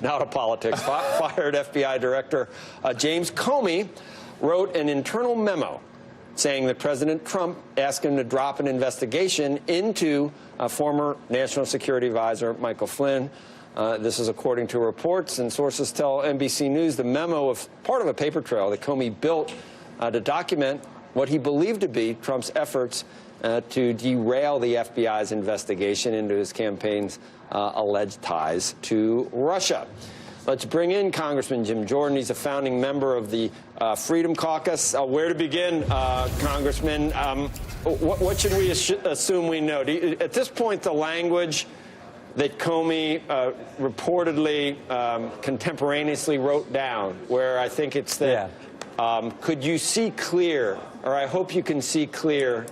Now to politics. Fired FBI Director James Comey wrote an internal memo saying that President Trump asked him to drop an investigation into former National Security Advisor Michael Flynn. This is according to reports, and sources tell NBC News the memo was part of a paper trail that Comey built to document what he believed to be Trump's efforts to derail the FBI's investigation into his campaign's alleged ties to Russia. Let's bring in Congressman Jim Jordan. He's a founding member of the Freedom Caucus. Where to begin, Congressman? What should we assume we know? At this point, the language that Comey reportedly contemporaneously wrote down, where I think it's that, could you see clear, or I hope you can see clear,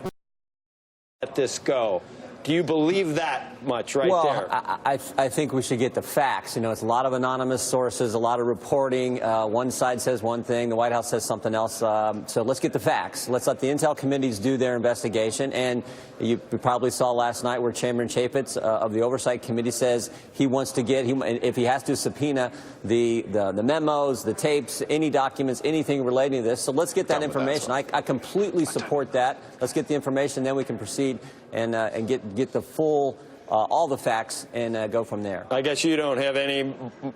let this go? Do you believe that much there? I think we should get the facts. You know, it's a lot of anonymous sources, a lot of reporting. One side says one thing, the White House says something else. So let's get the facts. Let's let the intel committees do their investigation. And you probably saw last night where Chairman Chapitz of the Oversight Committee says he wants to get, if he has to subpoena the memos, the tapes, any documents, anything relating to this. So let's get that information. I completely support that. Let's get the information, then we can proceed and get the full, all the facts and go from there. I guess you don't have any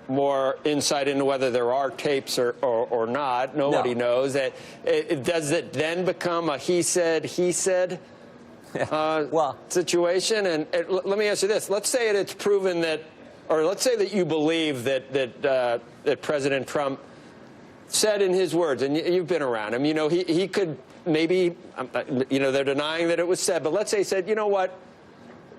more insight into whether there are tapes or not. Nobody knows. Does it then become a he said situation? And let me ask you this. Let's say it's proven that, or let's say that you believe that President Trump said in his words, and you've been around him, you know, he could maybe, you know, they're denying that it was said, but let's say he said, you know what,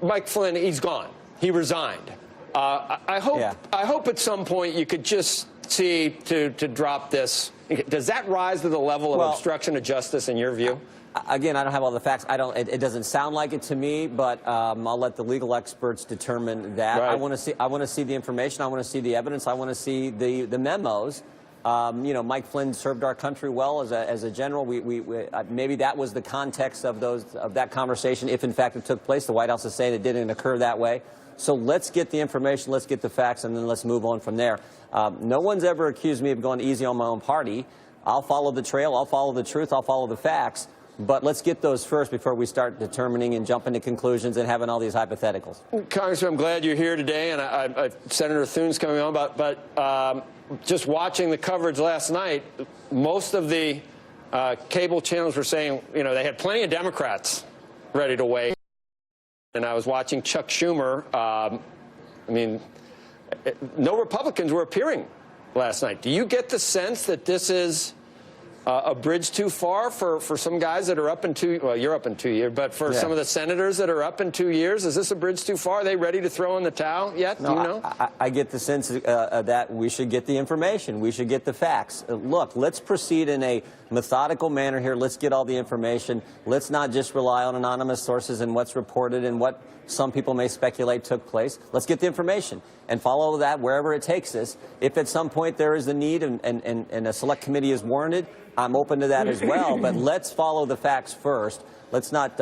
Mike Flynn, he's gone. He resigned. I hope at some point you could just see to drop this. Does that rise to the level of obstruction of justice in your view? Again, I don't have all the facts. It doesn't sound like it to me, but I'll let the legal experts determine that. Right. I want to see the information. I want to see the evidence. I want to see the memos. You know, Mike Flynn served our country well as a general. Maybe that was the context of that conversation, if in fact it took place. The White House is saying it didn't occur that way. So let's get the information, let's get the facts, and then let's move on from there. No one's ever accused me of going easy on my own party. I'll follow the trail, I'll follow the truth, I'll follow the facts. But let's get those first before we start determining and jumping to conclusions and having all these hypotheticals. Congressman, I'm glad you're here today, and Senator Thune's coming on, but just watching the coverage last night, most of the cable channels were saying, you know, they had plenty of Democrats ready to weigh. And I was watching Chuck Schumer. I mean, no Republicans were appearing last night. Do you get the sense that this is a bridge too far for some guys that are up in well, you're up in 2 years, but for some of the senators that are up in 2 years, is this a bridge too far? Are they ready to throw in the towel yet? No, do you know? I get the sense that we should get the information. We should get the facts. Look, let's proceed in a methodical manner here. Let's get all the information. Let's not just rely on anonymous sources and what's reported and what some people may speculate took place. Let's get the information and follow that wherever it takes us. If at some point there is a need and a select committee is warranted, I'm open to that as well. But let's follow the facts first. Let's not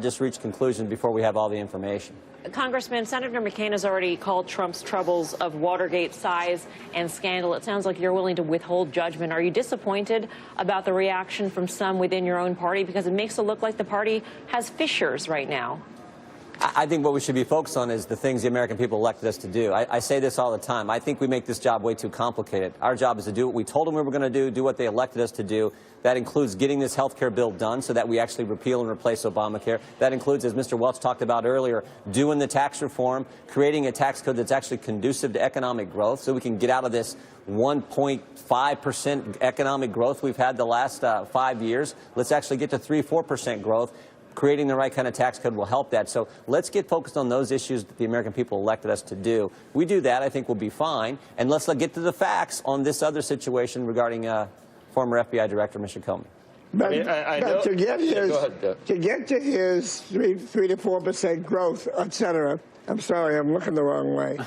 just reach conclusions before we have all the information. Congressman, Senator McCain has already called Trump's troubles of Watergate size and scandal. It sounds like you're willing to withhold judgment. Are you disappointed about the reaction from some within your own party? Because it makes it look like the party has fissures right now. I think what we should be focused on is the things the American people elected us to do. I say this all the time. I think we make this job way too complicated. Our job is to do what we told them we were going to do what they elected us to do. That includes getting this health care bill done so that we actually repeal and replace Obamacare. That includes, as Mr. Welch talked about earlier, doing the tax reform, creating a tax code that's actually conducive to economic growth so we can get out of this 1.5% economic growth we've had the last 5 years. Let's actually get to 3-4% growth. Creating the right kind of tax code will help that. So let's get focused on those issues that the American people elected us to do. We do that, I think we'll be fine. And let's get to the facts on this other situation regarding former FBI Director, Mr. Comey. But to get to his 3 to 4% growth, etc. I'm sorry, I'm looking the wrong way.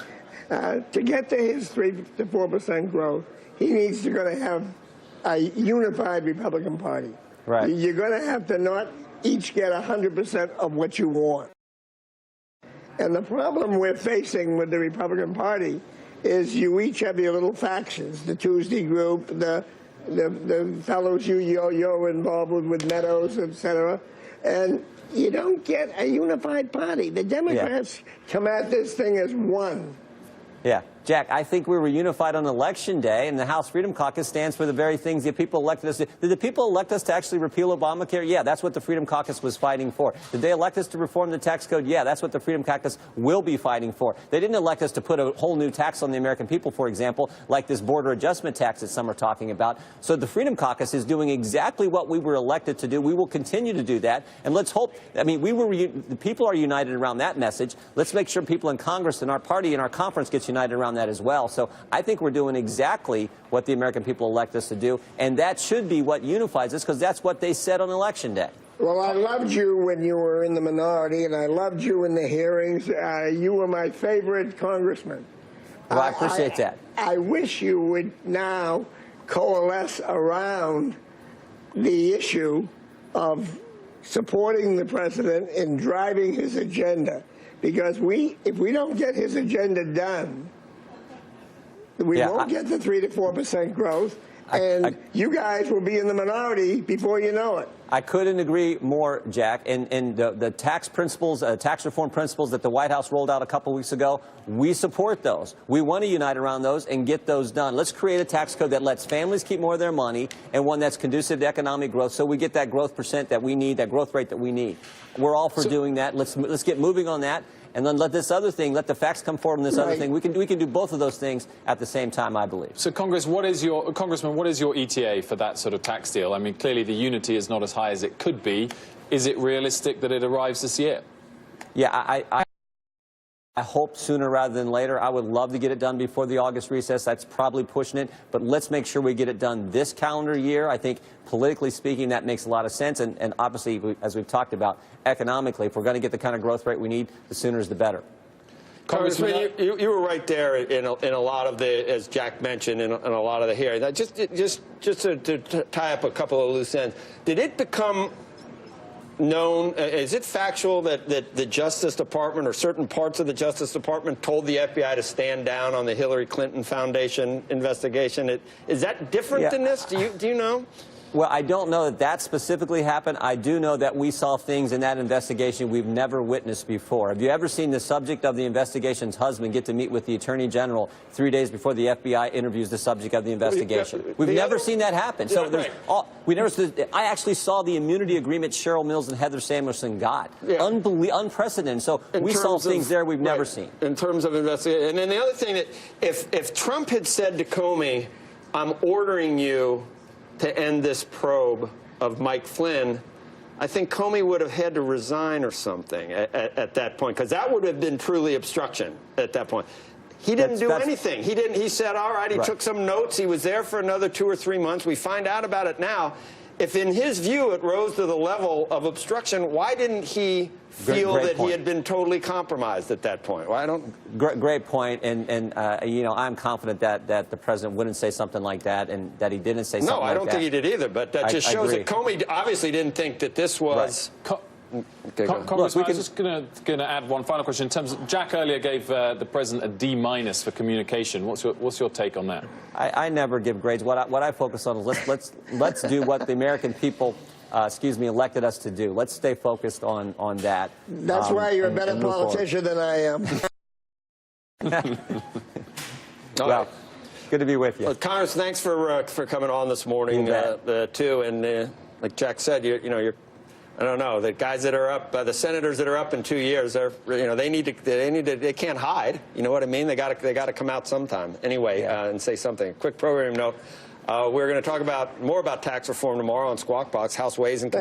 To get to his 3 to 4% growth, he needs to have a unified Republican Party. Right. You're going to have to not each get 100% of what you want. And the problem we're facing with the Republican Party is you each have your little factions, the Tuesday group, the fellows you're involved with Meadows, et cetera, and you don't get a unified party. The Democrats come at this thing as one. Yeah. Jack, I think we were unified on Election Day, and the House Freedom Caucus stands for the very things the people elected us to. Did the people elect us to actually repeal Obamacare? Yeah, that's what the Freedom Caucus was fighting for. Did they elect us to reform the tax code? Yeah, that's what the Freedom Caucus will be fighting for. They didn't elect us to put a whole new tax on the American people, for example, like this border adjustment tax that some are talking about. So the Freedom Caucus is doing exactly what we were elected to do. We will continue to do that. And let's hope, I mean, the people are united around that message. Let's make sure people in Congress and our party and our conference gets united around that as well. So I think we're doing exactly what the American people elect us to do, and that should be what unifies us, because that's what they said on Election Day. Well, I loved you when you were in the minority, and I loved you in the hearings. You were my favorite congressman. Well, I appreciate that. I wish you would now coalesce around the issue of supporting the president in driving his agenda, because if we don't get his agenda done, we won't get the 3 to 4% growth, and you guys will be in the minority before you know it. I couldn't agree more, Jack. And the tax principles, tax reform principles that the White House rolled out a couple weeks ago, we support those. We want to unite around those and get those done. Let's create a tax code that lets families keep more of their money, and one that's conducive to economic growth, so we get that growth percent that we need, that growth rate that we need. We're all for doing that. Let's get moving on that. And then let this other thing, let the facts come forward on this other thing. We can do both of those things at the same time, I believe. So, Congressman, what is your ETA for that sort of tax deal? I mean, clearly the unity is not as high as it could be. Is it realistic that it arrives this year? Yeah, I hope sooner rather than later. I would love to get it done before the August recess. That's probably pushing it. But let's make sure we get it done this calendar year. I think politically speaking, that makes a lot of sense. And obviously, as we've talked about, economically, if we're going to get the kind of growth rate we need, the sooner is the better. Congressman, you were right there in a lot of the, as Jack mentioned, in a lot of the hearings. Just to tie up a couple of loose ends, did it become known, is it factual that the Justice Department or certain parts of the Justice Department told the FBI to stand down on the Hillary Clinton Foundation investigation? Is that different than this? Do you know? Well, I don't know that specifically happened. I do know that we saw things in that investigation we've never witnessed before. Have you ever seen the subject of the investigation's husband get to meet with the Attorney General 3 days before the FBI interviews the subject of the investigation? We've never seen that happen. So I actually saw the immunity agreement Cheryl Mills and Heather Samuelson got. Unprecedented. So we saw things there we've never seen. In terms of investigation. And then the other thing, that if Trump had said to Comey, I'm ordering you to end this probe of Mike Flynn, I think Comey would have had to resign or something at that point, because that would have been truly obstruction at that point. He didn't do anything. He said, all right, he took some notes. He was there for another 2 or 3 months. We find out about it now. If in his view it rose to the level of obstruction, why didn't he feel that he had been totally compromised at that point? Well, I don't. Great point, and you know, I'm confident that the president wouldn't say something like that, and that he didn't say something like that. No, I don't think he did either. But that just shows that Comey obviously didn't think that this was. Congressman, I was just going to add one final question. In terms of, Jack earlier gave the president a D- for communication. What's your take on that? I never give grades. What I focus on is let's do what the American people, elected us to do. Let's stay focused on that. That's why you're a better politician than I am. Well, good to be with you. Well, Congress, thanks for coming on this morning too. And like Jack said, you're. I don't know. The guys that are up, the senators that are up in 2 years, they can't hide. You know what I mean? They got to come out sometime anyway and say something. Quick program note: we're going to talk more about tax reform tomorrow on Squawk Box, House Ways and